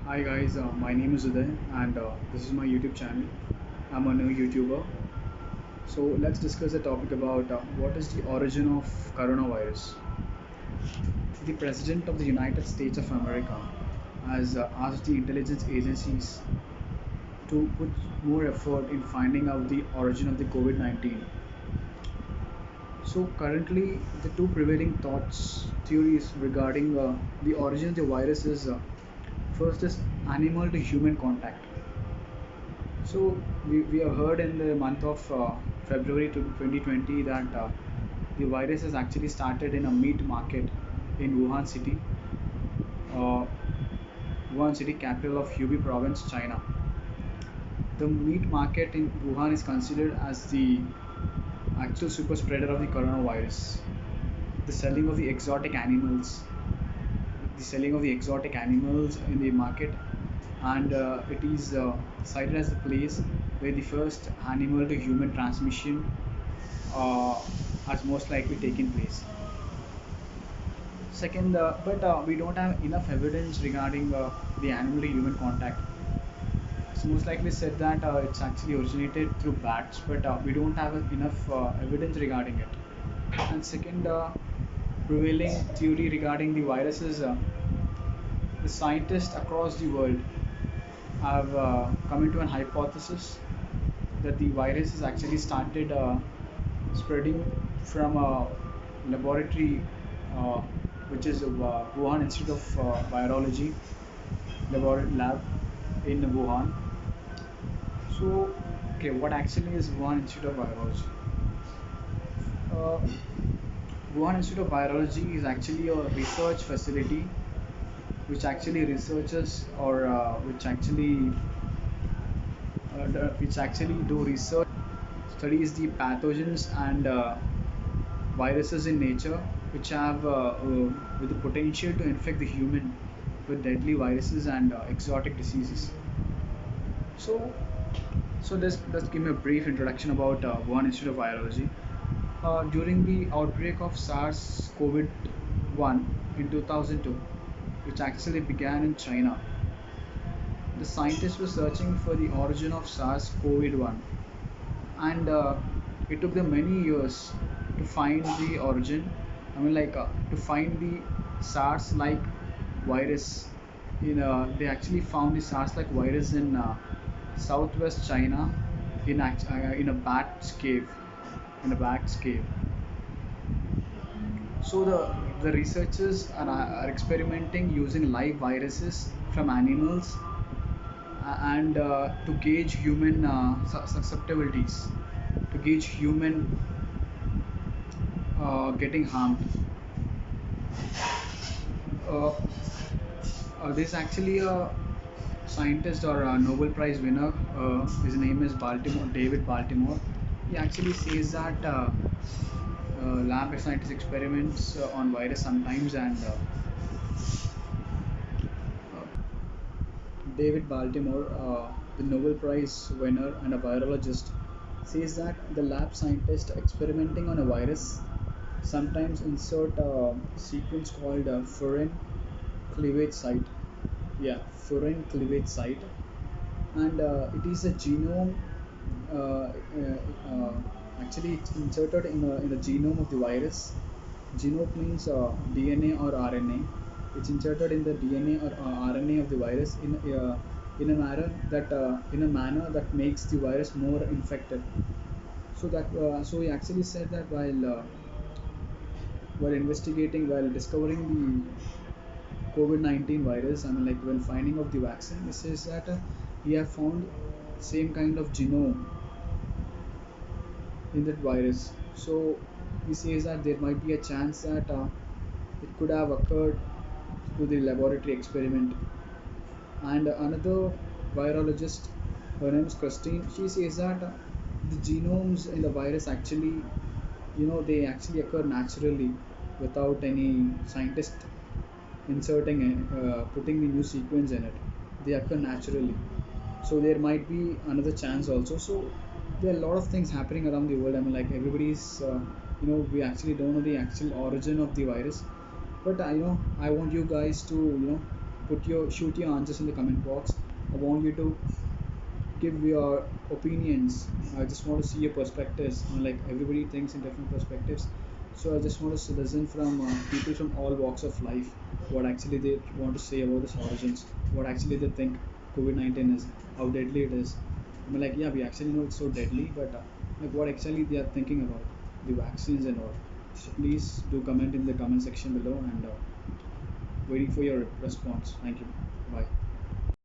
Hi guys, my name is Uday and this is my YouTube channel. I'm a new YouTuber. So let's discuss a topic about what is the origin of coronavirus. The President of the United States of America has asked the intelligence agencies to put more effort in finding out the origin of the COVID-19. So currently, the two prevailing thoughts theories regarding the origin of the virus is first is animal to human contact. So we have heard in the month of February to 2020 that the virus has actually started in a meat market in uh, Wuhan city capital of Hubei province, China. The meat market in Wuhan is considered as the actual super spreader of the coronavirus. The selling of the exotic animals, the selling of the exotic animals in the market, and it is cited as the place where the first animal to human transmission uh, has most likely taken place. Second, but we don't have enough evidence regarding the animal to human contact. It's most likely said that it's actually originated through bats, but we don't have enough evidence regarding it. And second, prevailing theory regarding the virus is the scientists across the world have come into an hypothesis that the virus has actually started spreading from a laboratory, uh, which is Wuhan Institute of Virology laboratory lab in Wuhan. So, okay, what actually is Wuhan Institute of Virology? Uh, Wuhan Institute of Virology is actually a research facility which actually researches or which actually do research studies the pathogens and viruses in nature which have with the potential to infect the human with deadly viruses and exotic diseases. So, let's give me a brief introduction about Wuhan Institute of Virology. During the outbreak of SARS-CoV-1 in 2002, which actually began in China, the scientists were searching for the origin of SARS-CoV-1, and it took them many years to find the origin. To find the SARS-like virus. They actually found the SARS-like virus in southwest China in a bat's cave. In a bat's cave. So the researchers are experimenting using live viruses from animals and to gauge human susceptibilities, to gauge human getting harmed. Uh, there's actually a scientist or a Nobel Prize winner. His name is David Baltimore. He actually says that lab scientist experiments on virus sometimes, and David Baltimore, the Nobel Prize winner and a virologist, says that the lab scientist experimenting on a virus sometimes insert a sequence called furin cleavage site. Yeah, furin cleavage site, and it is a genome. Uh, uh, uh, Actually, it's inserted in the genome of the virus. Genome means DNA or RNA. It's inserted in the DNA or RNA of the virus in a manner that makes the virus more infected. So he actually said that while investigating, while discovering the COVID-19 virus, like when finding of the vaccine, he says that he have found same kind of genome in that virus. So he says that there might be a chance that it could have occurred through the laboratory experiment. And another virologist, her name is Christine, she says that the genomes in the virus actually, they actually occur naturally without any scientist putting the new sequence in it. They occur naturally. So there might be another chance also. So there are a lot of things happening around the world. Like everybody's, we actually don't know the actual origin of the virus. But I want you guys to, put your shoot your answers in the comment box. I want you to give your opinions. I just want to see your perspectives. Like everybody thinks in different perspectives. So I just want to listen from people from all walks of life, what actually they want to say about its origins, what actually they think COVID-19 is, how deadly it is. I mean, like, yeah, we actually know it's so deadly, but like what actually they are thinking about the vaccines and all. So please do comment in the comment section below, and waiting for your response. Thank you. Bye.